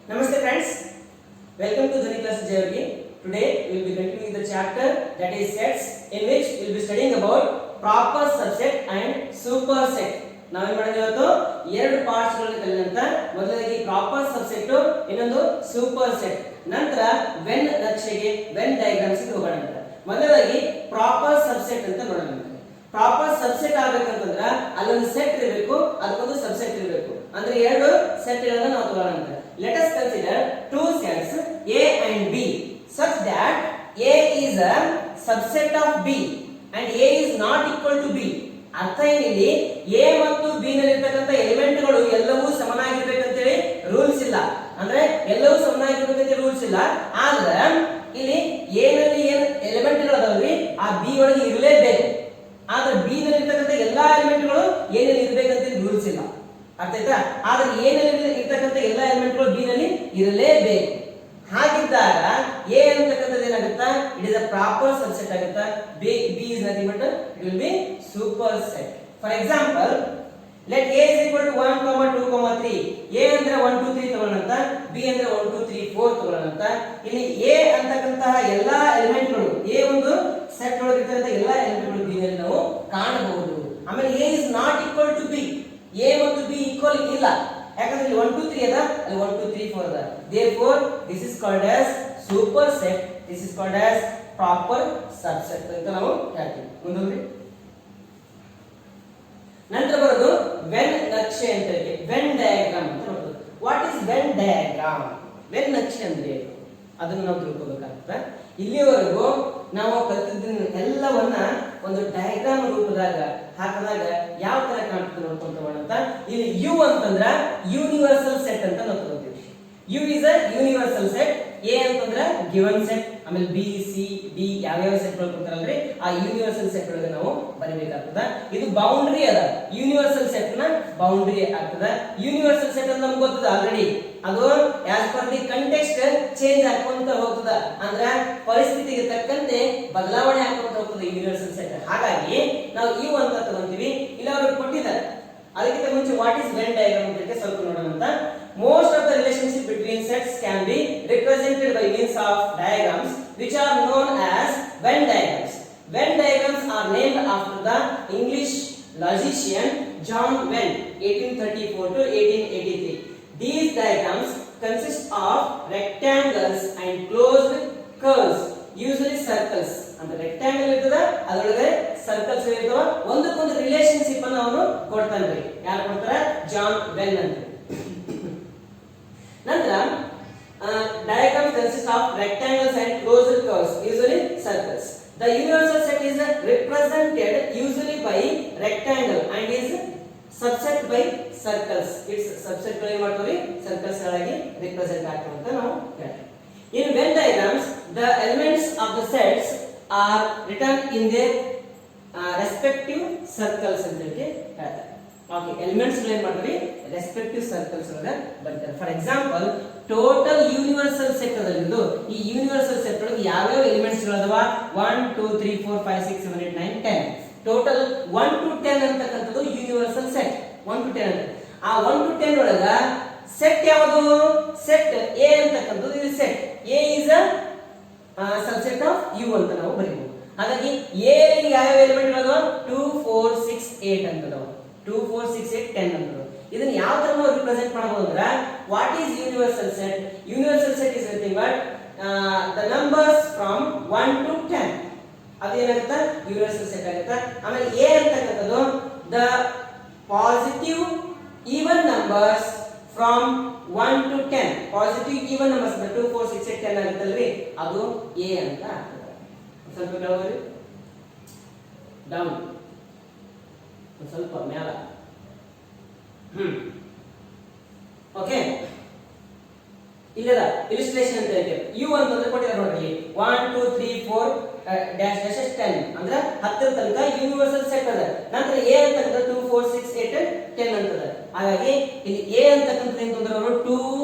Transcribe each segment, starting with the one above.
Namaste friends, welcome to Dhani Class Jayagi. Today we will be continuing the chapter that is sets, in which we will be studying about proper subset and superset. ನಾವೇನ್ ಮಾಡಿದ್ವಿ ಇವತ್ತು ಎರಡು parts ಗಳನ್ನು ಕಲಿಯೋಣ. ಮೊದಲನೇದಾಗಿ proper subset, ಇನ್ನೊಂದು super set. ನಂತರ when ನಕ್ಷೆಗೆ when diagrams ಗೆ ಹೋಗೋಣ. ಮೊದಲನೇದಾಗಿ ಪ್ರಾಪರ್ ಸಬ್ಸೆಟ್ ಅಂತ ನೋಡೋಣ. ಪ್ರಾಪರ್ ಸಬ್ಸೆಟ್ ಆಗಬೇಕಂತಂದ್ರ ಅಲ್ಲೊಂದು ಸೆಟ್ ಇರಬೇಕು, ಅದಕ್ಕೊಂದು ಸಬ್ಸೆಟ್ ಇರಬೇಕು. ಅಂದ್ರೆ ಎರಡು ಸೆಟ್ ಗಳನ್ನ ನಾವು ತಗೊಳ್ಳೋಣ. Let us consider two sets A and B such that A is a subset of B and A is not equal to B. ಅರ್ಥ ಏನಿಲ್ಲಿ A ಮತ್ತು B ನಲ್ಲಿರ್ತಕ್ಕಂಥ ಎಲಿಮೆಂಟ್ ಗಳು ಎಲ್ಲವೂ ಸಮನಾಗಿರ್ಬೇಕಂತ ಹೇಳಿ ರೂಲ್ಸ್ ಇಲ್ಲ. ಅಂದ್ರೆ ಎಲ್ಲವೂ ಸಮನಾಗಿರ್ಬೇಕಂತ ರೂಲ್ಸ್ ಇಲ್ಲ. ಆದ್ರೆ ಇಲ್ಲಿ A ನಲ್ಲಿ ಏನು ಎಲಿಮೆಂಟ್ ಗಳು ಅದಾವ್ರಿ ಆ B ಒಳಗೆ ಇರಲೇಬೇಕು. ಆದ್ರೆ B ನಲ್ಲಿರ್ತಕ್ಕಂಥ ಎಲ್ಲಾ ಎಲಿಮೆಂಟ್ ಗಳು A ನಲ್ಲಿ ಇರಬೇಕಂತ ರೂಲ್ಸ್ ಇಲ್ಲ. ಅರ್ಥ ಆಯ್ತಾ? ಆದ್ರೆ A ನಲ್ಲಿ ಇರ್ತಕ್ಕಂಥ ಎಲ್ಲಾ ಎಲಿಮೆಂಟ್ ಗಳು B ನಲ್ಲಿ ಇರಲೇಬೇಕು. ಹಾಗಿದ್ದಾಗ A ಅಂತಕ್ಕಂಥದ್ದು ಏನಾಗುತ್ತಾ, it is a proper subset ಆಗುತ್ತಾ. B is nothing but it will be superset. For example, let A is equal to 1, 2, 3. A ಅಂದ್ರೆ 1 2 3 ತಗೊಳ್ಳೋಣ, B ಅಂದ್ರೆ 1 2 3 4 ತಗೊಳ್ಳೋಣ. ಇಲ್ಲಿ A ಅಂತಕ್ಕಂತಹ ಎಲ್ಲಾ ಎಲಿಮೆಂಟ್ ಗಳು A ಒಂದು ಸೆಟ್ ಒಳಗೆ ಇರ್ತಕ್ಕಂಥ ಎಲ್ಲಾ ಎಲಿಮೆಂಟ್ ಗಳು B ನಲ್ಲಿ ನಾವು ಕಾಣಬಹುದು. ಆಮೇಲೆ A is not equal to B. A ಮತ್ತು B ಈಕ್ವಲ್ ಇಲ್ಲ. ಯಾಕಂದ್ರೆ ಇಲ್ಲಿ 1 2 3 ಅದ, ಅಲ್ಲಿ 1 2 3 4 ಅದ. Therefore this is called as superset, this is called as proper subset ಅಂತ ನಾವು ಹೇಳ್ತೀವಿ. ಮುಂದೋಗ್ರಿ. ನಂತರ ಬರೋದು ವೆನ್ ನಕ್ಷೆ ಅಂತ ಹೇಳಿ ವೆನ್ ಡಯಾಗ್ರಾಮ್ ಅಂತ ಬರೋದು. What is when diagram? When ನಕ್ಷೆ ಅಂದ್ರೆ ಅದನ್ನು ನಾವು ತಿಳ್ಕೋಬೇಕಾಗ್ತದೆ. ಇಲ್ಲಿವರೆಗೂ ನಾವು ಕಲಿತಿದ್ದ ಎಲ್ಲವನ್ನ ಒಂದು ಡಯಾಗ್ರಾಮ್ ರೂಪದಾಗ ಹಾಕಿದಾಗ ಯಾವ ತರ ಕಾಣ್ತದೆ ನೋಡ್ಕೊಂತ. ಇಲ್ಲಿ ಯು ಅಂತಂದ್ರ ಯೂನಿವರ್ಸಲ್ ಸೆಟ್ ಅಂತ ನಾವು ತಗೋತೀವಿ. U is a universal set. A ಅಂತಂದ್ರ ಗಿವನ್ ಸೆಟ್. ಆಮೇಲೆ ಬಿ ಸಿ ಡಿ ಯಾವ್ಯಾವ ಸೆಟ್ ಗಳು ಕೊಡ್ತಾರಲ್ರಿ ಆ ಯೂನಿವರ್ಸಲ್ ಸೆಟ್ ಒಳಗೆ ನಾವು ಬರೀಬೇಕಾಗ್ತದ. ಇದು ಬೌಂಡ್ರಿ ಅದ. ಯೂನಿವರ್ಸಲ್ ಸೆಟ್ ನ ಬೌಂಡ್ರಿ ಆಗ್ತದ. ಯೂನಿವರ್ಸಲ್ ಸೆಟ್ ಅಂತ ನಮ್ಗೆ ಗೊತ್ತದ ಆಲ್ರೆಡಿ. ಅದು as per the context change ಹಾಕೊಂತ ಹೋಗ್ತದ. ಅಂದ್ರ ಪರಿಸ್ಥಿತಿಗೆ ತಕ್ಕಂತೆ ಬದಲಾವಣೆ ಹಾಕೊಂತ ಹೋಗ್ತದೆ ಯೂನಿವರ್ಸಲ್ ಸೆಟ್. ಹಾಗಾಗಿ ನಾವು ಯು ಅಂತ ತಗೊಂತೀವಿ. ಇಲ್ಲ ಅವರು ಕೊಟ್ಟಿದ್ದಾರೆ. ಅದಕ್ಕಿಂತ ಮುಂಚೆ ವಾಟ್ ಇಸ್ ವೆನ್ ಡಯಾಗ್ರಾಮ್ ಅಂತ ಸ್ವಲ್ಪ ನೋಡೋಣ ಅಂತ. Most of the relationship between sets can be represented by means of diagrams which are known as Venn diagrams. Venn diagrams are named after the English logician John Venn 1834 to 1883. These diagrams consist of rectangles and closed curves, usually circles. ಅಂದ್ರೆ rectangle ಇರ್ತದ, ಅದರೊಳಗೆ circles ಇರ್ತವ. ಒಂದಕ್ಕೊಂದು relationship ಅನ್ನು ಅವನು ಕೊಡ್ತಾನ್ರಿ. ಯಾರು ಕೊಡ್ತಾರ? John when ಅಂತ. ನಂತರ diagrams consist of rectangles and closed curves, usually circles. The universal set is represented usually by rectangle and is subset by circles. Its subset ಗಳು ಏನು ಮಾಡ್ತಾವೆ? ಸರ್ಕಲ್ಸ್ ಗಳಾಗಿ ರಿಪ್ರೆಸೆಂಟ್ ಆಗ್ತವೆ ಅಂತ ನಾವು ಹೇಳ್ತೀವಿ. In Venn diagrams, the elements of the sets are written in their respective circles ಅಂತ ಹೇಳ್ತಾರೆ. ಓಕೆ, ಎಲಿಮೆಂಟ್ಸ್ ಏನು ಮಾಡ್ತೀವಿ? ರೆಸ್ಪೆಕ್ಟಿವ್ ಸರ್ಕಲ್ಸ್ ಒಳಗೆ ಬರ್ತಾರೆ. For example, total universal set ಅದಲ್ಲಿದ್ದು ಈ ಯೂನಿವರ್ಸಲ್ ಸೆಟ್ ಒಳಗೆ ಯಾವ್ಯಾವ ಎಲಿಮೆಂಟ್ಸ್ ಗಳು ಅದಾವ? 1 2 3 4 5 6 7 8 9 10. ಟೋಟಲ್ 1 to 10 ಅಂತಕ್ಕಂಥದ್ದು ಯೂನಿವರ್ಸಲ್ ಸೆಟ್. 1 to 10 ಅಂತ. ಆ 1 to 10 ಒಳಗ ಸೆಟ್ ಯಾವುದು? ಸೆಟ್ ಎ ಅಂತಕ್ಕಂಥದ್ದು ಇದು set. A is a subset of U ಅಂತ ನಾವು ಬರೀಬಹುದು. ಹಾಗಾಗಿ ಎ ಯಾವ ಎಲಿಮೆಂಟ್ ಅದಾವ? 2 4 6 8 ಅಂತ ಅದಾವ. 2 4 6 8 10 ಅಂತ. ಇದನ್ನ ಯಾವ ತರ ನಾವು ರಿಪ್ರೆಸೆಂಟ್ ಮಾಡಬಹುದು ಅಂದ್ರೆ what is universal set? Universal set is nothing but the numbers from 1 to 10. ಅದೇನಾಗುತ್ತೆ? ಯೂನಿವರ್ಸಲ್ ಸೆಟ್ ಆಗುತ್ತೆ. ಆಮೇಲೆ ಎ ಅಂತಕ್ಕಂಥದ್ದು the positive even numbers from 1 to 10. Positive even numbers 2 4 6 8 10 ಆಗುತ್ತಲ್ರಿ, ಅದು ಎ ಅಂತ ಆಗ್ತದೆ. ಸ್ವಲ್ಪ ಕೆಳಗೆ ಡೌನ್, ಸ್ವಲ್ಪ ಮೇಲ. ಓಕೆ, ಇಲ್ಲದ ಇಲಿಸ್ಟ್ರೇಷನ್ ಅಂತ ಹೇಳ್ತೇವೆ. ಯು ಅಂತಂದ್ರೆ ಕೊಟ್ಟಿದ್ದಾರೆ ನೋಡ್ರಿ, 1 2 3 4 ಡ್ಯಾಶ್ ಡ್ಯಾಶ್ 10 ಅಂದ್ರೆ 10 ತನಕ ಯೂನಿವರ್ಸಲ್ ಸೆಟ್ ಅದ. ನಂತರ ಎ ಅಂತಕ್ಕಂಥ 2 4 6 8 10 ಅಂತದ. ಹಾಗಾಗಿ ಇಲ್ಲಿ ಎ ಅಂತಕ್ಕಂಥದ್ದು ಅಂತಂದ್ರೆ ಅವರು 2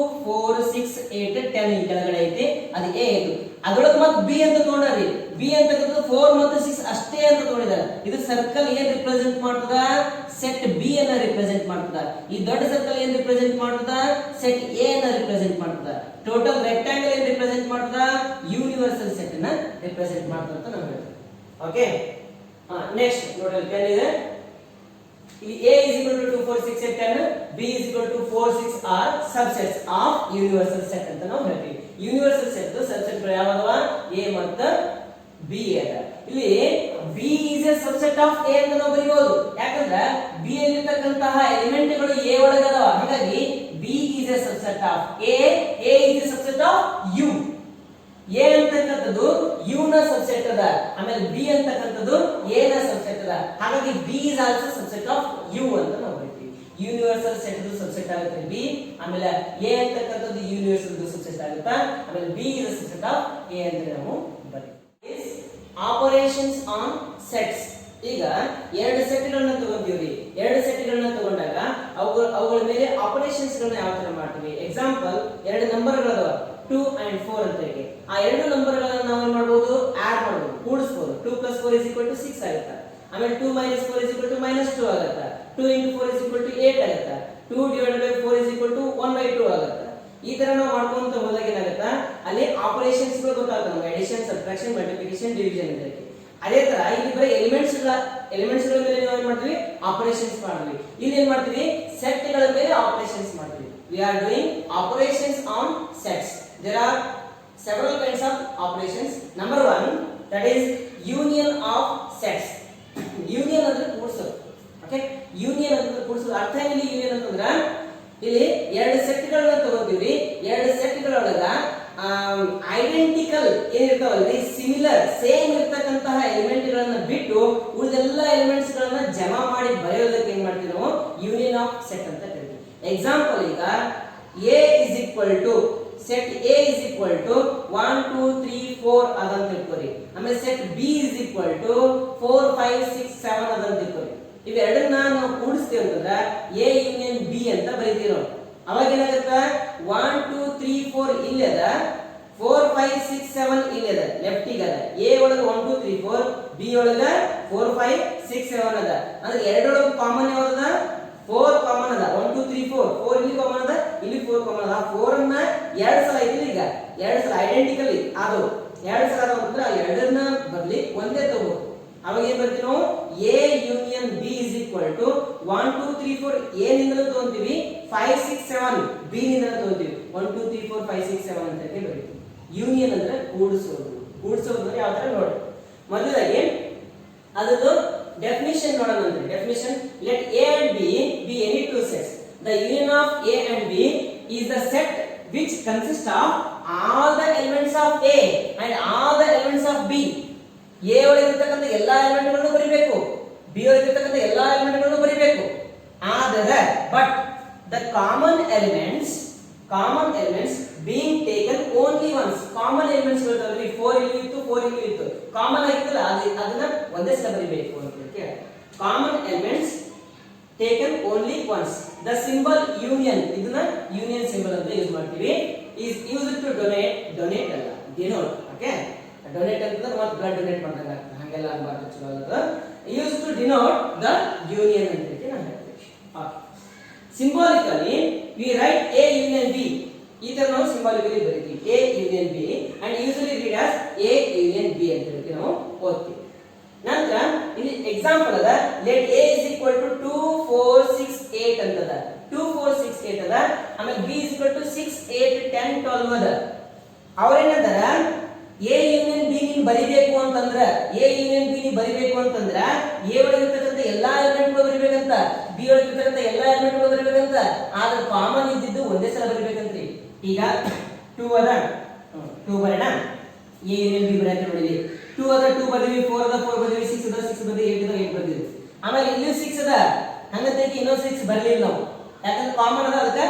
4 6 8 10 ಈ ಕೆಳಗಡೆ ಐತಿ, ಅದು ಎ ಇದು. ಅದರೊಳಗೆ ಮತ್ತೆ ಬಿ ಅಂತ ತಗೊಂಡ್ರಿ. ಬಿ ಅಂತಕ್ಕಂಥದ್ದು 4 ಮತ್ತು 6 ಅಷ್ಟೇ ಅಂತ ತಗೊಂಡಿದ್ದಾರೆ. ಇದು ಸರ್ಕಲ್ ಏನ್ ರಿಪ್ರೆಸೆಂಟ್ ಮಾಡ್ತದ? ಸೆಟ್ ಬಿ ಅನ್ನ ರಿಪ್ರೆಸೆಂಟ್ ಮಾಡ್ತದ. ಈ ದೊಡ್ಡ ಸರ್ಕಲ್ ಏನ್ ರಿಪ್ರೆಸೆಂಟ್ ಮಾಡ್ತದ? ಸೆಟ್ ಎ ಅನ್ನ ರಿಪ್ರೆಸೆಂಟ್ ಮಾಡ್ತದ. ಟೋಟಲ್ ರೆಕ್ಟಾಂಗಲ್ ಏನ್ ರಿಪ್ರೆಸೆಂಟ್ ಮಾಡ್ತದ? ಯೂನಿವರ್ಸಲ್ ಸೆಟ್ ಅನ್ನ ರಿಪ್ರೆಸೆಂಟ್ ಮಾಡ್ತದ ಅಂತ ನಾವು ಹೇಳ್ತೀವಿ. ಓಕೆ, ನೆಕ್ಸ್ಟ್ ನೋಡಿ ಪೆನ್ ಇದೆ. ಇಲ್ಲಿ a is equal to 2 4 6 8 10, b is equal to 4 6 are subsets of universal set ಅಂತ ನಾವು ಹೇಳ್ತೀವಿ. ಯೂನಿವರ್ಸಲ್ ಸೆಟ್ ಸಬ್ಸೆಟ್ ಗಳು ಯಾವದವ? a ಮತ್ತು b ಅದ. ಇಲ್ಲಿ b is a subset of a ಅಂತ ನಾವು ಬರೆಯಬಹುದು. ಯಾಕಂದ್ರೆ b ಅಲ್ಲಿ ಇರತಕ್ಕಂತಹ ಎಲಿಮೆಂಟ್ಗಳು a ಒಳಗೆ ಅದಾವ. ಹಾಗಾಗಿ b is a subset of a is a subset of u. a ಅಂತಕ್ಕಂಥದ್ದು u ನ ಸಬ್ಸೆಟ್ ಅದ, ಆಮೇಲೆ b ಅಂತಕ್ಕಂಥದ್ದು a ನ ಸಬ್ಸೆಟ್ ಅದ. ಹಾಗಾಗಿ b is also subset of u ಅಂತ ನಾವು ಹೇಳ್ತೀವಿ. ಯೂನಿವರ್ಸಲ್ ಸೆಟ್ ಸಬ್ಸೆಟ್ ಆಗುತ್ತೆ b, ಆಮೇಲೆ a ಅಂತಕ್ಕಂಥದ್ದು ಯೂನಿವರ್ಸಲ್ ಸಬ್ಸೆಟ್ ಆಗುತ್ತೆ, ಆಮೇಲೆ b is a subset of a ಅಂತ ನಾವು ಬರೀತೀವಿ. Operations on sets. ಈಗ ಎರಡು ಸೆಟ್ಗಳನ್ನ ತಗೊಂತೀವಿ. ಎರಡು ಸೆಟ್ಗಳನ್ನ ತಗೊಂಡಾಗ ಅವುಗಳ ಮೇಲೆ ಆಪರೇಷನ್ಸ್ ಗಳನ್ನ ಯಾವ ತರ ಮಾಡ್ತೀವಿ? ಎಕ್ಸಾಂಪಲ್, ಎರಡು ನಂಬರ್ಗಳದಾವ 2 and 4 ಅಂತ ಹೇಳಿ. ಆ ಎರಡು ನಂಬರ್ಗಳನ್ನ ನಾವು ಏನು ಮಾಡಬಹುದು? ಆಡ್ ಮಾಡಬಹುದು, ಕೂಡಿಸಬಹುದು. 2 + 4 = 6 ಆಗುತ್ತೆ. ಆಮೇಲೆ 2 - 4 = -2 ಆಗುತ್ತೆ. 2 × 4 = 8 ಆಗುತ್ತೆ. 2 / 4 = 1/2 ಆಗುತ್ತೆ. ಈ ತರ ನಾವು ಮಾಡ್ಕೊಂತ ಹೋದಾಗ ಏನಾಗುತ್ತೆ? ಅಲ್ಲಿ ಆಪರೇಷನ್ಸ್ ಗಳು ಗೊತ್ತಾಗುತ್ತೆ ನಮಗೆ. ಅಡಿಷನ್, ಸಬ್ಟ್ರಾಕ್ಷನ್, ಮಲ್ಟಿಪ್ಲಿಕೇಶನ್, ಡಿವಿಷನ್ ಅಂತ ಹೇಳಿ. ಅದೇ ತರ ಇಲ್ಲಿ ಬರೀ ಎಲಿಮೆಂಟ್ಸ್ ಗಳ ಮೇಲೆ ನಾವು ಏನ್ ಮಾಡ್ತೀವಿ? ಆಪರೇಷನ್ಸ್ ಮಾಡ್ತೀವಿ. ಇಲ್ಲಿ ಏನ್ ಮಾಡ್ತೀವಿ? ಸೆಟ್ ಗಳ ಮೇಲೆ ಆಪರೇಷನ್ಸ್ ಮಾಡ್ತೀವಿ. We are doing operations on sets. There are several kinds of operations. Number 1, that is union of sets. Union ಅಂದ್ರೆ ಕೂಡಿಸೋದು. ಓಕೆ, ಯೂನಿಯನ್ ಅಂದ್ರೆ ಕೂಡಿಸೋದು. ಅರ್ಥ ಏನಿಲ್ಲ ಯೂನಿಯನ್ ಅಂತಂದ್ರೆ, ಇಲ್ಲಿ ಎರಡು ಸೆಟ್ಗಳನ್ನ ತಗೋತೀವಿ. ಎರಡು ಸೆಟ್ಗಳೊಳಗ ಐಡೆಂಟಿಕಲ್ ಏನಿರ್ತಾವಲ್ರಿ, ಸಿಮಿಲರ್, ಸೇಮ್ ಇರ್ತಕ್ಕಂತಹ ಎಲಿಮೆಂಟ್ ಗಳನ್ನ ಬಿಟ್ಟು ಉಳಿದೆಲ್ಲ ಎಲಿಮೆಂಟ್ಸ್ ಗಳನ್ನ ಜಮಾ ಮಾಡಿ ಬರೆಯೋದಕ್ಕೆ ಏನ್ ಮಾಡ್ತೀವಿ ನಾವು? ಯೂನಿಯನ್ ಆಫ್ ಸೆಟ್ ಅಂತ ಕರಿತೀವಿ. ಎಕ್ಸಾಂಪಲ್, ಈಗ a is equal to set a is equal to 1 2 3 4 ಅದಂತ ತಿಳ್ಕೊರಿ. ಆಮೇಲೆ set b is equal to 4 5 6 7 ಅದಂತ ತಿಳ್ಕೊರಿ. ಇವೆರಡನ್ನ ನಾವು ಕೂಡಿಸ್ತೀವಿ ಅಂತಂದ್ರೆ a ಯೂನಿಯನ್ b ಅಂತ ಬರೀತೀವಿ ನಾವು. ಅವಾಗ ಏನಾಗುತ್ತೆ? 1 2 3 4 ಇಲ್ಲಿ ಅದ, 4 5 6 7 ಇಲ್ಲಿ ಅದ, ಲೆಫ್ಟ್ ಗೆ ಅದ. a ಒಳಗೆ 1 2 3 4, b ಒಳಗೆ 4 5 6 7 ಅದ. ಅಂದ್ರೆ ಎರಡರೊಳಗೆ ಕಾಮನ್ ಯಾವ್ದದ? 4 ಕಾಮನ್ ಅದ. 1 2 3 4, 4 ಇಲ್ಲಿ ಕಾಮನ್ ಅದ, ಇಲ್ಲಿ 4 ಕಾಮನ್ ಅದ. 4 ಅನ್ನ ಎರಡು ಸಲ ಐತಿ. ಈಗ ಎರಡು ಸಲ ಐಡೆಂಟಿಕಲ್ ಅದು ಎರಡು ಸಲ ಅಂದ್ರೆ ಎರಡನ್ನ ಬದಲಿ ಒಂದೇ ತಗೋಬಹುದು. ಅವಾಗ ಏನ್ ಬರ್ತೀವಿ ನಾವು? a union b is equal to 1 2 3 4 a ನಿಂದಲೂ ತಗೊಂತೀವಿ, 5 6 7 b ನಿಂದಲೂ ತಗೊಂತೀವಿ. 1 2 3 4 5 6 7 ಅಂತ ಬರೀತೀವಿ. ಯೂನಿಯನ್ ಅಂದ್ರೆ ಕೂಡಿಸೋದು. ಕೂಡಿಸೋದು ಅಂದ್ರೆ ಯಾವ ತರ ನೋಡಿ. ಮೊದಲಾಗಿ ಅದರದ್ದು definition ನೋಡೋಣ ಅಂದ್ರೆ. definition, let a and b be any two sets. The union of a and b is the set which consists of all the elements of a and all the elements of b. a ಒಳಗೆ ಇರತಕ್ಕಂತ ಎಲ್ಲಾ element ಗಳನ್ನು ಬರಿಬೇಕು, b ಒಳಗೆ ಇರತಕ್ಕಂತ ಎಲ್ಲಾ element ಗಳನ್ನು ಬರಿಬೇಕು. ಆದರೆ but the common elements being taken only once. common elements ಗಳು 4 ಇಲ್ಲಿ ಇತ್ತು, 4 ಇಲ್ಲಿ ಇತ್ತು, ಕಾಮನ್ ಆಗಿತ್ತಲ್ಲ, ಅದನ್ನ ಒಂದೇ ಸಲ ಬರಿಬೇಕು ಅಂತ ಹೇಳಿ. common elements taken only once. The symbol union, ಇದನ್ನ ಯೂನಿಯನ್ ಸಿಂಬಲ್ ಅಂತ ಯೂಸ್ ಮಾಡ್ತೀವಿ. is used to donate ಅಲ್ಲ, denote. ಓಕೆ, ಡೊನೇಟ್ ಅಂತಂದ್ರೆ ಮತ್ತೆ ಬ್ಲಡ್ ಡೊನೇಟ್ ಮಾಡ್ದಂಗ ಆಗ್ತದೆ, ಹಂಗೆಲ್ಲ ಆಗಬಾರ್ದು, ಚಲೋ ಅಲ್ಲ. Use to denote the union ಅಂತ ಹೇಳಿ ನಾವು ಹೇಳ್ತೀವಿ. Symbolically we write a union b. ಈ ತರ ನಾವು ಸಿಂಬಾಲಿಕಲಿ ಬರೀತೀವಿ, a union b, and usually read as a union b ಅಂತ ಹೇಳಿ ನಾವು ಓದ್ತೀವಿ. ನಂತರ ಇಲ್ಲಿ ಎಕ್ಸಾಂಪಲ್ ಅದ, let a is equal to 2 4 6 8 ಅಂತದ. 2 4 6 8 ಅದ. ಆಮೇಲೆ b is equal to 6 8 10 12 ಅದ. ಅವ್ರೇನಂತಾರ, a ಯೂನಿಯನ್ b ನೀನು ಬರಿಬೇಕು ಅಂತಂದ್ರ, a ಯೂನಿಯನ್ b ನೀನು ಬರಿಬೇಕು ಅಂತಂದ್ರ a ಒಳಗಿರ್ತಕ್ಕಂಥ ಎಲ್ಲಾ ಎಲಿಮೆಂಟ್ಗಳು ಬರಿಬೇಕಂತ, b ಒಳಗಿರ್ತಕ್ಕಂಥ ಎಲ್ಲಾ ಎಲಿಮೆಂಟ್ಗಳು ಬರಿಬೇಕಂತ. ಆದ್ರೆ ಕಾಮನ್ ಇದ್ದಿದ್ದು ಒಂದೇ ಸಲ ಬರಿಬೇಕಂತ್ರಿ. ಈಗ 2 ಅದ, 2 ಬರೋಣ. a ಯೂನಿಯನ್ b ಬರೆಯಕ್ಕೆ ನೋಡಿ. 2 ಅದ, 2 ಬರ್ದಿವಿ, 4 ಅದ, 4 ಬರ್ದಿವಿ, 6 ಅದ, 6 ಬರ್ದಿವಿ, 8 ಅದ, 8 ಬರ್ದಿವಿ. ಆಮೇಲೆ ಇಲ್ಲಿ 6 ಅದ, ಹಂಗಂತ ಇನ್ನೊಂದು 6 ಬರ್ಲಿಲ್ಲ ನಾವು, ಯಾಕಂದ್ರೆ ಕಾಮನ್ ಅದ, ಅದಕ್ಕೆ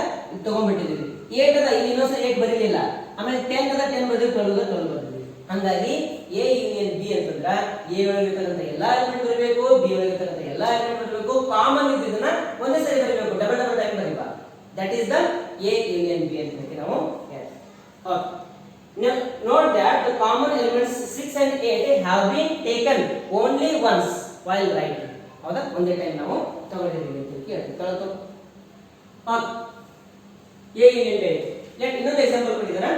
ತಗೊಂಡ್ಬಿಟ್ಟಿದ್ವಿ. 8 ಅದ, ಇಲ್ಲಿ ಇನ್ನೊಂದು 8 ಬರೀಲಿಲ್ಲ. ಆಮೇಲೆ 10 ಅದ, 10 ಬರ್ದಿವಿ, 12 ಅದ, 12 ಬರ್ದಿವಿ. ಹಾಗಾಗಿ a ಯೂನಿಯನ್ b ಅಂತಂದ್ರ a ಒಳಗಿರ್ತಕ್ಕಂಥ ಎಲ್ಲಾ ಎಲಿಮೆಂಟ್ ಬರಬೇಕು, b ಒಳಗಿರ್ತಕ್ಕಂಥ ಎಲ್ಲಾ ಎಲಿಮೆಂಟ್ ಬರಬೇಕು, ಕಾಮನ್ ಇದ್ದಿದ್ದನ್ನ ಒಂದೇ ಸರಿ ಬರಬೇಕು, ಡಬಲ್ ಡಬಲ್ ಟೈಮ್ ಬರೀಬಾ. That is the a union b ಅಂತ ಹೇಳಿ ನಾವು ಹೇಳ್ತೀವಿ. Now note that the common elements 6 and 8 have been taken only once while writing. ಹೌದಾ, ಒಂದೇ ಟೈಮ್ ನಾವು ತಗೊಂಡಿದ್ದೀವಿ ಅಂತ ಕೇಳ್ತೀವಿ. ಕಳತು ಎ ಯೂನಿಯನ್ ಬಿ. ಲೆಟ್ ಇನ್ನೊಂದು ಎಕ್ಸಾಂಪಲ್ ಕೊಟ್ಟಿದ್ದಾರೆ.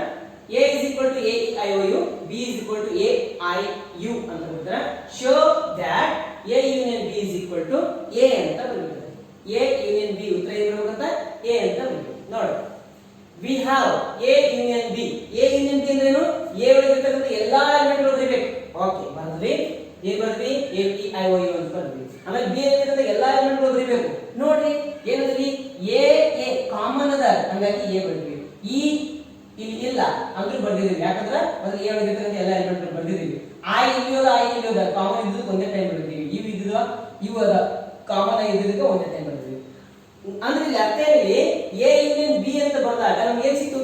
A is equal to A E I O U, B is equal to A I U ಅಂತ ಕೊಟ್ಟಿದ್ದಾರೆ. Show that A union B is equal to A ಅಂತ ಬರೀತಾರೆ. A union B ಉತ್ತರ ಏನು ಬರುತ್ತ? A ಅಂತ ಬರೀತೀವಿ. ನೋಡಿ, we have A union B. A union B ಅಂದ್ರೆ ಏನು? A ಒಳಗೆ ಇರತಕ್ಕಂತ ಎಲ್ಲಾ ಎಲಿಮೆಂಟ್ಗಳು ಬರೀಬೇಕು. ಓಕೆ, ಬರೆದ್ವಿ. ಏನ್ ಬರೆದ್ವಿ? A E I O U ಅಂತ ಬರೆದ್ವಿ. ಆಮೇಲೆ B ಇರತಕ್ಕಂತ ಎಲ್ಲಾ ಎಲಿಮೆಂಟ್ಗಳು ಬರೀಬೇಕು. ನೋಡ್ರಿ ಏನಂದ್ರಿ? A ಕಾಮನ್ ಅದ, ಹಾಗಾಗಿ A ಬರೆದ್ವಿ. E ಇಲ್ಲಿ ಇಲ್ಲ ಅಂದ್ರೆ ಬರ್ದಿದ್ದೀವಿ, ಯಾಕಂದ್ರೆ ಮೊದಲು ಎ ಒಳಗೆ ಇರ್ತಕ್ಕಂಥ ಎಲ್ಲ ಎಲಿಮೆಂಟ್ ಬರ್ದಿದ್ದೀವಿ. ಐ ಇಲ್ಲಿಯೋದ ಕಾಮನ್ ಇದ್ದಕ್ಕೆ ಒಂದೇ ಟೈಮ್ ಬರ್ದಿದ್ದೀವಿ. ಇವು ಅದ ಕಾಮನ್ ಆಗಿ ಇದ್ದಕ್ಕೆ ಒಂದೇ ಟೈಮ್ ಬರ್ದಿದ್ದೀವಿ. ಅಂದ್ರೆ ಇಲ್ಲಿ ಅರ್ಥ ಏನಿದೆ? ಎ ಯೂನಿಯನ್ ಬಿ ಅಂತ ಬಂದಾಗ ನಮ್ಗೆ ಏನ್ ಸಿಕ್ತು?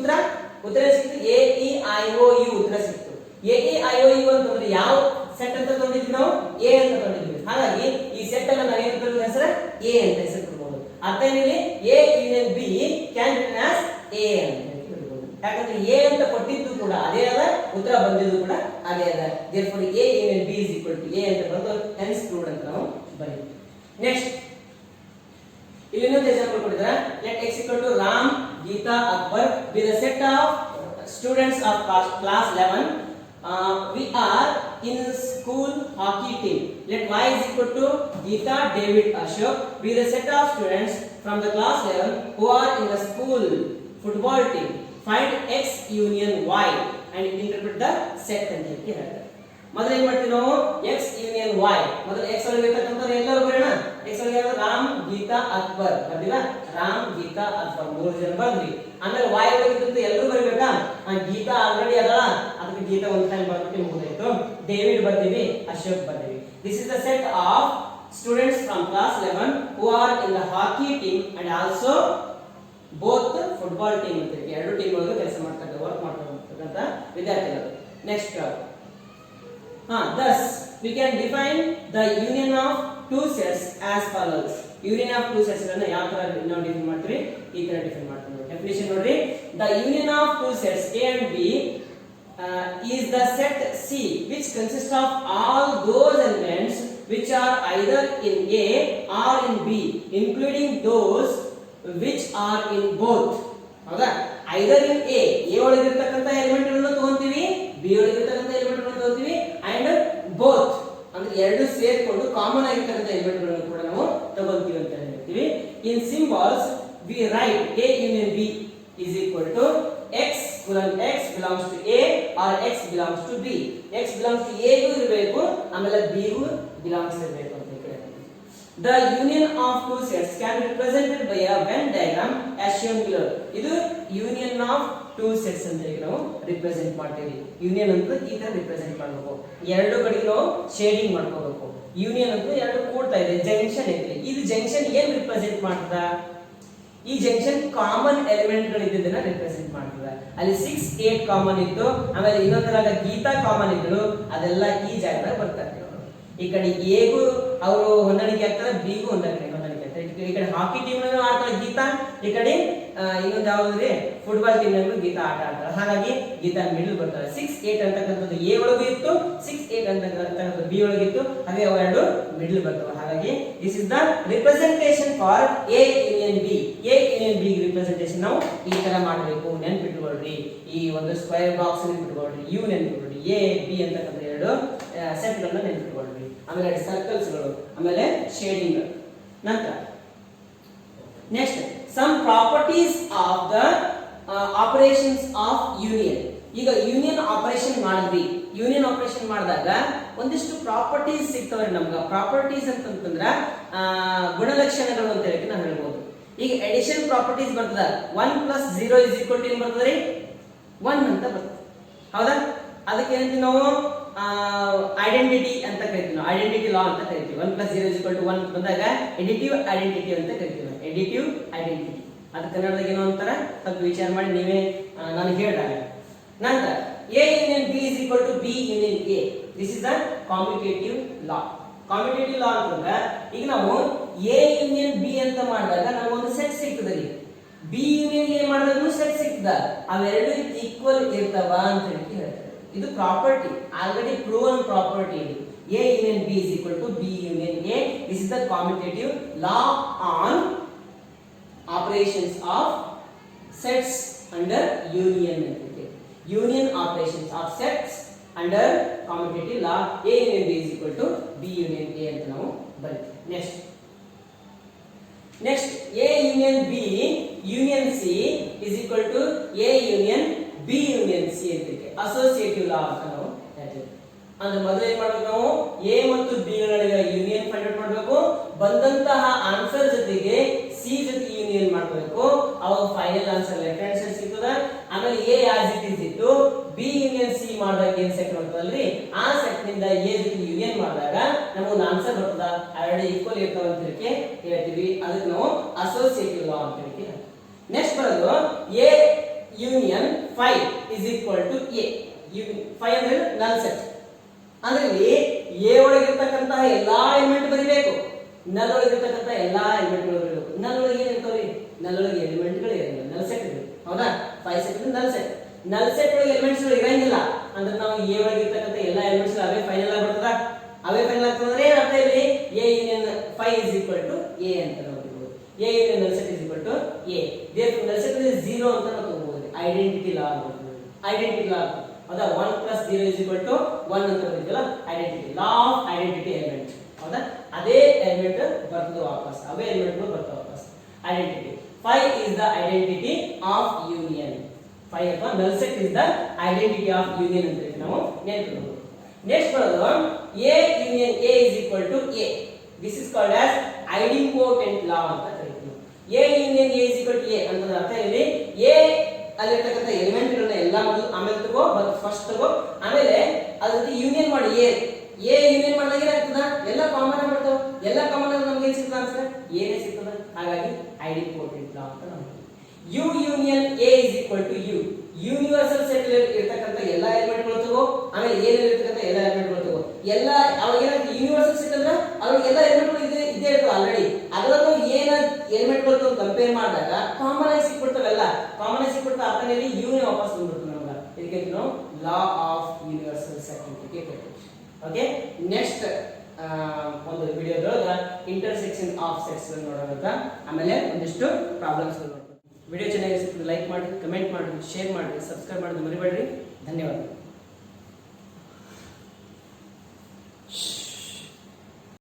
ಉತ್ತರ ಸಿಕ್ತು A E I O U ಉತ್ತರ ಸಿಕ್ತು. A E I O U ಅಂತಂದ್ರೆ ಯಾವ ಸೆಟ್ ಅಂತ ತಗೊಂಡಿದ್ವಿ? ನಾವು ಎ ಅಂತ ತಗೊಂಡಿದ್ವಿ. ಹಾಗಾಗಿ ಈ ಸೆಟ್ ಅನ್ನ ನಾವು ಏನು ತಗೊಂಡಿದ್ವಿ? ಹೆಸರು ಎ ಅಂತ ಹೆಸರು ಕೊಡಬಹುದು. ಅರ್ಥ ಏನಿದೆ? A union B can be return as A ಅಂತ. ಯಾಕಂದ್ರೆ ಎ ಅಂತ ಕೊಟ್ಟಿದ್ದು ಕೂಡ ಅದೇ ಅದ, ಉತ್ತರ ಬಂದಿದ್ದು ಕೂಡ ಅದೇ ಅದ. therefore A union B is equal to A ಅಂತ ಬರೆದು hence proved ಅಂತ ನಾವು ಬರೀತೀವಿ. ನೆಕ್ಸ್ಟ್ ಇಲ್ಲಿ ಇನ್ನೊಂದು ಎಕ್ಸಾಂಪಲ್ ಕೊಟ್ಟಿದ್ದಾರೆ. let x equal to Ram, Geeta, Akbar be the set of students of class 11. We are in school hockey team. Let y is equal to Geeta, David, Ashok be the set of students from the class 11 who are in the school football team. Find x union y and interpret the set ಅಂತ ಹೇಳ್ತಾರೆ. ಮೊದಲು ಏನು ಮಾಡ್ತೀವಿ ನಾವು? x union y. ಮೊದಲು x ಒಳಗೆ ಇರತಕ್ಕಂತ ಎಲ್ಲರೂ ಬರೋಣ. x ಒಳಗೆ ರಾಮ್, ಗೀತಾ, ಅಕ್ಬರ್ ಬರ್ದಿಲ್ಲ? ರಾಮ್, ಗೀತಾ, ಅಕ್ಬರ್ ಮೂರು ಜನ ಬರ್ದ್ವಿ. ಆಮೇಲೆ y ಒಳಗೆ ಇದ್ದಂತ ಎಲ್ಲರೂ ಬರಬೇಕಾ? ಗೀತಾ ಆಲ್ರೆಡಿ ಅದಲ್ಲ, ಅದಕ್ಕೆ ಗೀತಾ ಒಂದು ಟೈಮ್ ಬರ್ಬಿಟ್ಟು ಮುಗಿದಾಯ್ತು. ಡೇವಿಡ್ ಬರ್ದಿವಿ, ಅಶೋಕ್ ಬರ್ದಿವಿ. This is the set of students from class 11 who are in the hockey team and also both football team ಅಂತ ಎರಡು ಟೀಮ್ ಒಳಗೆ ಕೆಲಸ ಮಾಡ್ತಾರೆ, ವರ್ಕ್ ಮಾಡ್ತಕ್ಕಂತ ವಿದ್ಯಾರ್ಥಿಗಳು. Next thus we can define the union of two sets as follows. union of two sets ಅನ್ನು ಯಾವ ತರ ನಾವು ಡಿಫೈನ್ ಮಾಡ್ತೀವಿ? ಈ ತರ ಡಿಫೈನ್ ಮಾಡ್ತೀವಿ. ಡೆಫಿನಿಷನ್ ನೋಡ್ರಿ. the union of two sets A and B is the set C which consists of all those elements which are either in A or in B including those which are in both. ಹೌದಾ? either in A ಒಳಗೆ ಇರತಕ್ಕಂತ element ಗಳನ್ನು ತಗೊಂತೀವಿ, B ಒಳಗೆ ಇರತಕ್ಕಂತ element ಗಳನ್ನು ತಗೊಂತೀವಿ, and both ಅಂದ್ರೆ ಎರಡು ಸೇರಿಕೊಂಡು ಕಾಮನ್ ಆಗಿರತಕ್ಕಂತ ಎಲಿಮೆಂಟ್ ಗಳನ್ನು ಕೂಡ ನಾವು ತಗೊಂತೀವಿ ಅಂತ ಹೇಳ್ತೀವಿ. in symbols we write A union B is equal to x x belongs to A or x belongs to B. x belongs to A ಗೂ ಇರಬೇಕು, ಆಮೇಲೆ B ಗೂ belongs ಇರಬೇಕು ಅಂತ ಹೇಳ್ತೀವಿ. The union of two sets can be represented by a Venn diagram as shown below. ಇದು union of two sets ಅಂತ ಹೇಳಿ ನಾವು ರಿಪ್ರೆಸೆಂಟ್ ಮಾಡ್ತೀವಿ. ಯೂನಿಯನ್ ಅಂತ ಈ ತರ ರಿಪ್ರೆಸೆಂಟ್ ಮಾಡಬೇಕು. ಎರಡು ಕಡೆಗೆ ನಾವು ಶೇಡಿಂಗ್ ಮಾಡ್ಕೋಬೇಕು. ಯೂನಿಯನ್ ಅಂತ ಎರಡು ಕೂಡ್ತಾ ಇದೆ, ಜಂಕ್ಷನ್ ಇದೆ. ಇದು ಜಂಕ್ಷನ್ ಏನ್ ರಿಪ್ರೆಸೆಂಟ್ ಮಾಡ್ತದ? ಈ ಜಂಕ್ಷನ್ ಕಾಮನ್ ಎಲಿಮೆಂಟ್ ಗಳು ಇದ್ದದನ್ನ ರಿಪ್ರೆಸೆಂಟ್ ಮಾಡ್ತದ. ಅಲ್ಲಿ 6 8 ಕಾಮನ್ ಇತ್ತು, ಆಮೇಲೆ ಇನ್ನೊಂದರಾಗ ಗೀತಾ ಕಾಮನ್ ಇದ್ರು, ಅದೆಲ್ಲ ಈ ಜಾಗದಾಗ ಬರ್ತಾರೆ. ಈ ಕಡೆ ಎ ಗೂ ಅವರು ಹೊಂದಾಣಿಕೆ ಆಗ್ತಾರೆ, ಬಿ ಗೂ ಹೊಂದಾಣಿಕೆ ಆಗ್ತಾರೆ. ಈ ಕಡೆ ಹಾಕಿ ಟೀಮ್ ನಲ್ಲೂ ಆಡ್ತಾರೆ ಗೀತಾ, ಈ ಕಡೆ ಇನ್ನೊಂದು ಯಾವ್ದು ಫುಟ್ಬಾಲ್ ಟೀಮ್ ನಲ್ಲೂ ಗೀತಾ ಆಟ ಆಡ್ತಾರೆ. ಹಾಗಾಗಿ ಗೀತಾ ಮಿಡಲ್ ಬರ್ತಾರೆ. 6 8 ಅಂತಕ್ಕಂಥದ್ದು ಎ ಒಳಗೂ ಇತ್ತು, 6 8 ಅಂತಕ್ಕಂಥದ್ದು ಬಿ ಒಳಗಿತ್ತು, ಹಾಗೆ ಅವೆರಡು ಮಿಡಲ್ ಬರ್ತವೆ. ಹಾಗಾಗಿ this is the representation for A union B. A union B representation ನಾವು ಈ ತರ ಮಾಡಬೇಕು. ನೆನ್ಪಿಟ್ಕೊಳ್ರಿ, ಈ ಒಂದು ಸ್ಕ್ವೇರ್ ಬಾಕ್ಸ್ ನೆನ್ಪಿಟ್ಕೊಳ್ರಿ, ಯು ನೆನ್ಪಿಟ್ಕೊಳ್ರಿ, ಎ ಬಿ ಅಂತಕ್ಕಂಥ ಎರಡು ಸೆಟ್ ಗಳನ್ನ ನೆನ್ಪಿಟ್ಕೊಳ್ರಿ. ಆಮೇಲೆ ಸರ್ಕಲ್ಸ್ ಗಳು, ಆಮೇಲೆ ಶೇಡಿಂಗ್. ನಂತರ next some properties of the operations of union. ಈಗ ಯೂನಿಯನ್ ಆಪರೇಷನ್ ಮಾಡಿದ್ವಿ. ಯೂನಿಯನ್ ಆಪರೇಷನ್ ಮಾಡಿದಾಗ ಒಂದಿಷ್ಟು ಪ್ರಾಪರ್ಟೀಸ್ ಸಿಗ್ತವೆ ನಮ್ಗೆ. ಪ್ರಾಪರ್ಟೀಸ್ ಅಂತಂದ್ರ ಗುಣಲಕ್ಷಣಗಳು ಅಂತ ಹೇಳಿ ನಾವು ಹೇಳ್ಬೋದು. ಈಗ ಎಡಿಷನ್ ಪ್ರಾಪರ್ಟೀಸ್ ಬರ್ತದ. 1 + 0 = ಏನು ಬರ್ತದ್ರಿ? 1 ಅಂತ ಬರ್ತದೆ. ಹೌದಾ? ಅದಕ್ಕೆ ಏನಂತೀವಿ ನಾವು? ಐಡೆಂಟಿಟಿ ಅಂತ ಕರಿತೀವಿ. ನಾವು ಐಡೆಂಟಿಟಿ ಲಾ ಅಂತ ಕರಿತೀವಿ. 1 + 0 = 1 ಬಂದಾಗ ಎಡಿಟಿವ್ ಐಡೆಂಟಿಟಿ ಅಂತ ಕರಿತೀವಿ. ಎಡಿಟಿವ್ ಐಡೆಂಟಿಟಿ ಅದು ಕನ್ನಡದಾಗ ಏನೋ ಅಂತಾರ, ಸ್ವಲ್ಪ ವಿಚಾರ ಮಾಡಿ ನೀವೇ ನಾನು ಹೇಳಿದಾಗ. ನಂತರ A union B is equal to B union A. This is the commutative law. Commutative law ಅಂತಂದ್ರೆ ಈಗ ನಾವು A union B ಅಂತ ಮಾಡಿದಾಗ ನಮಗೆ ಒಂದು ಸೆಟ್ ಸಿಗ್ತದೆ. B union A ಮಾಡಿದಾಗೂ ಸೆಟ್ ಸಿಗ್ತದ. ಅವೆರಡು ಈಕ್ವಲ್ ಇರ್ತಾವ ಅಂತ ಹೇಳ್ತಾರೆ. ಇದು ಪ್ರಾಪರ್ಟಿ, ಆಲ್ರೆಡಿ ಪ್ರೂವನ್ ಪ್ರಾಪರ್ಟಿ. ಇದು A union B is equal to B union A. This is the commutative law on operations of sets under union. Union operations of sets under commutative law. A union B is equal to B union A ಅಂತ ನಾವು ಬರೀತೀವಿ. Next A union B union C is equal to A union B union C ಅಂತಿದೆ. Associative ಲಾ ಅಂತ ನಾವು ಹೇಳ್ತೀವಿ. ಅಂದ್ರೆ ಮೊದಲು ಏನು ಮಾಡಬೇಕು, ನಾವು A ಮತ್ತು B ಗಳ ನಡುವೆ ಯೂನಿಯನ್ ಫೈಂಡ್ ಔಟ್ ಮಾಡಬೇಕು. ಬಂದಂತಹ ಆನ್ಸರ್ ಜೊತೆಗೆ C ಜೊತೆ ಯೂನಿಯನ್ ಮಾಡಬೇಕು. ಅವಾಗ final answer left hand side ಸಿಗ್ತದೆ. ಆಮೇಲೆ A ಆಸ್ ಇಟ್ ಇಸ್ ಇತ್ತು, B ಯೂನಿಯನ್ C ಮಾಡಿದಾಗ ಏನು ಸೆಟ್ ಬರ್ತದಲ್ರಿ, ಆ ಸೆಟ್ ನಿಂದ A ಜೊತೆ ಯೂನಿಯನ್ ಮಾಡಿದಾಗ ನಮಗೆ ಆನ್ಸರ್ ಬರ್ತದ. ಎರಡು ಈಕ್ವಲ್ ಇರ್ತಾವ ಅಂತ ಹೇಳ್ತೀವಿ. ಅದಕ್ಕೆ ನಾವು ಅಸೋಸಿಯೇಟಿವ್ ಲಾ ಅಂತ ಹೇಳ್ತೀವಿ. ನೆಕ್ಸ್ಟ್ ಬರೋದು A union 5 is equal to A. 5 ಅಂದ್ರೆ ನಲ್ ಸೆಟ್. ಅಂದ್ರೆ ಇಲ್ಲಿ A ಒಳಗಿರ್ತಕ್ಕಂತಹ ಎಲ್ಲಾ ಎಲಿಮೆಂಟ್ ಬರೀಬೇಕು, ನಲ್ ಒಳಗಿರ್ತಕ್ಕಂಥ ಎಲ್ಲಾ ಎಲಿಮೆಂಟ್ಗಳು ಬರೀಬೇಕು. ನಲ್ ಒಳಗೆ ಏನಿರ್ತಾವ್ರಿ, ನಲ್ ಒಳಗೆ ಎಲಿಮೆಂಟ್ಗಳು ಇರಂಗಿಲ್ಲ, ನಲ್ ಸೆಟ್ ಇರುತ್ತೆ. ಹೌದಾ? 5 ಸೆಟ್ ನಲ್ ಸೆಟ್. ನಲ್ ಸೆಟ್ ಒಳಗೆ ಎಲಿಮೆಂಟ್ಸ್ ಇರಂಗಿಲ್ಲ ಅಂದ್ರೆ ನಾವು A ಒಳಗಿರ್ತಕ್ಕಂಥ ಎಲ್ಲಾ ಎಲಿಮೆಂಟ್ಸ್ ಅವೇ ಫೈನಲ್ ಆಗಿ ಬರ್ತದ. ಅವೇ ಫೈನಲ್ ಆಗ್ತದೆ ಅರ್ಥ ಇಲ್ಲಿ A union 5 is equal to A ಅಂತ ನಾವು ಬರೀಬಹುದು. A union null set is equal to A. Therefore null set is 0 ಅಂತ ನಾವು ತಗೋಬಹುದು. ಐಡೆಂಟಿಟಿ ಲಾ ಅಂತ. ಐಡೆಂಟಿಟಿ ಲಾ ಹೌದಾ? 1 plus 0 is equal to 1 ಅಂತ ಬರೀತೀವಲ್ಲ, identity law of identity element. ಹೌದಾ? ಅದೇ ಎಲಿಮೆಂಟ್ ಬರ್ತದೆ ವಾಪಸ್, ಅವೇ ಎಲಿಮೆಂಟ್ಗಳು ಬರ್ತಾವೆ ವಾಪಸ್. Identity 5 is the identity of union. 5 ಅಥವಾ null set is the identity of union ಅಂತ ನಾವು ನೆನಪಿಡಬಹುದು. ನೆಕ್ಸ್ಟ್ ಬರೋದು A union A is equal to A. This is called as idempotent law ಅಂತ ಕರೀತೀವಿ. A union A is equal to A ಅಂತ ಅರ್ಥ ಇಲ್ಲಿ A ಅಲ್ಲಿರ್ತಕ್ಕಂಥ ಎಲಿಮೆಂಟ್ಗಳನ್ನ ಎಲ್ಲ ಮೊದಲು ಆಮೇಲೆ ತಗೋ, ಫಸ್ಟ್ ತಗೋ, ಆಮೇಲೆ ಅದ್ರ ಜೊತೆ ಯೂನಿಯನ್ ಮಾಡಿ. A ಯೂನಿಯನ್ ಮಾಡಿದಾಗ ಏನಾಗ್ತದ, ಎಲ್ಲ ಕಾಮನ್ ಆಗಿ ಬರ್ತಾವ. ಎಲ್ಲ ಕಾಮನ್ ಆಗಿ ನಮ್ಗೆ ಏನು ಸಿಗ್ತದ ಅನ್ಸುತ್ತೆ, ಏನೇ ಸಿಗ್ತದ. ಹಾಗಾಗಿ ಐಡೆಂಪೋಟೆಂಟ್ ಲಾ ಅಂತ ನಾವು U union A is equal to U. Universal set ಇರ್ತಕ್ಕಂಥ ಎಲ್ಲ ಎಲಿಮೆಂಟ್ಗಳು ತಗೋ, ಆಮೇಲೆ ಏನಿರ್ತಕ್ಕಂಥ ಎಲ್ಲ ಎಲಿಮೆಂಟ್ಗಳು ತಗೋ. ಎಲ್ಲ ಅವಾಗ ಏನಾಗ್ತದೆ, ಯೂನಿವರ್ಸಲ್ ಸೆಟ್ ಅಂದ್ರೆ ಅದ್ರೊಳಗೆ ಎಲ್ಲ ಎಲಿಮೆಂಟ್ಗಳು ಇದ್ದೇ ಇರ್ತವೆ ಆಲ್ರೆಡಿ. ಅದರಲ್ಲೂ ಏನ ಎಲಿಮೆಂಟ್ಗಳು ಕಂಪೇರ್ ಮಾಡಿದಾಗ ಕಾಮನ್ ಆಗಿ ಸಿಕ್ಬಿಡ್ತಾವೆಲ್ಲ. ಕಾಮನ್ ಆಗಿ ಸಿಕ್ಬಿಡ್ತಾ ಅರ್ಥನಲ್ಲಿ ಯೂನೇ ವಾಪಸ್ ಬಂದ್ಬಿಡ್ತು ನಮ್ಗೆ. ಇದಕ್ಕೆ ನಾವು ಲಾ ಆಫ್ ಯೂನಿವರ್ಸಲ್ ಸೆಟ್ ಅಂತ ಕರೀತೀವಿ. ಓಕೆ, ನೆಕ್ಸ್ಟ್ ಒಂದು ವಿಡಿಯೋದೊಳಗೆ ಇಂಟರ್ಸೆಕ್ಷನ್ ಆಫ್ ಸೆಟ್ಸ್ ನೋಡೋಣ. ಆಮೇಲೆ ಒಂದಿಷ್ಟು ಪ್ರಾಬ್ಲಮ್ಸ್ ನೋಡೋಣ. ವಿಡಿಯೋ ಚೆನ್ನಾಗಿ ಸಿಕ್ಕಿದ್ರೆ ಲೈಕ್ ಮಾಡಿ, ಕಮೆಂಟ್ ಮಾಡಿ, ಶೇರ್ ಮಾಡಿ, ಸಬ್ಸ್ಕ್ರೈಬ್ ಮಾಡೋದು ಮರಿಬೇಡ್ರಿ. ಧನ್ಯವಾದ.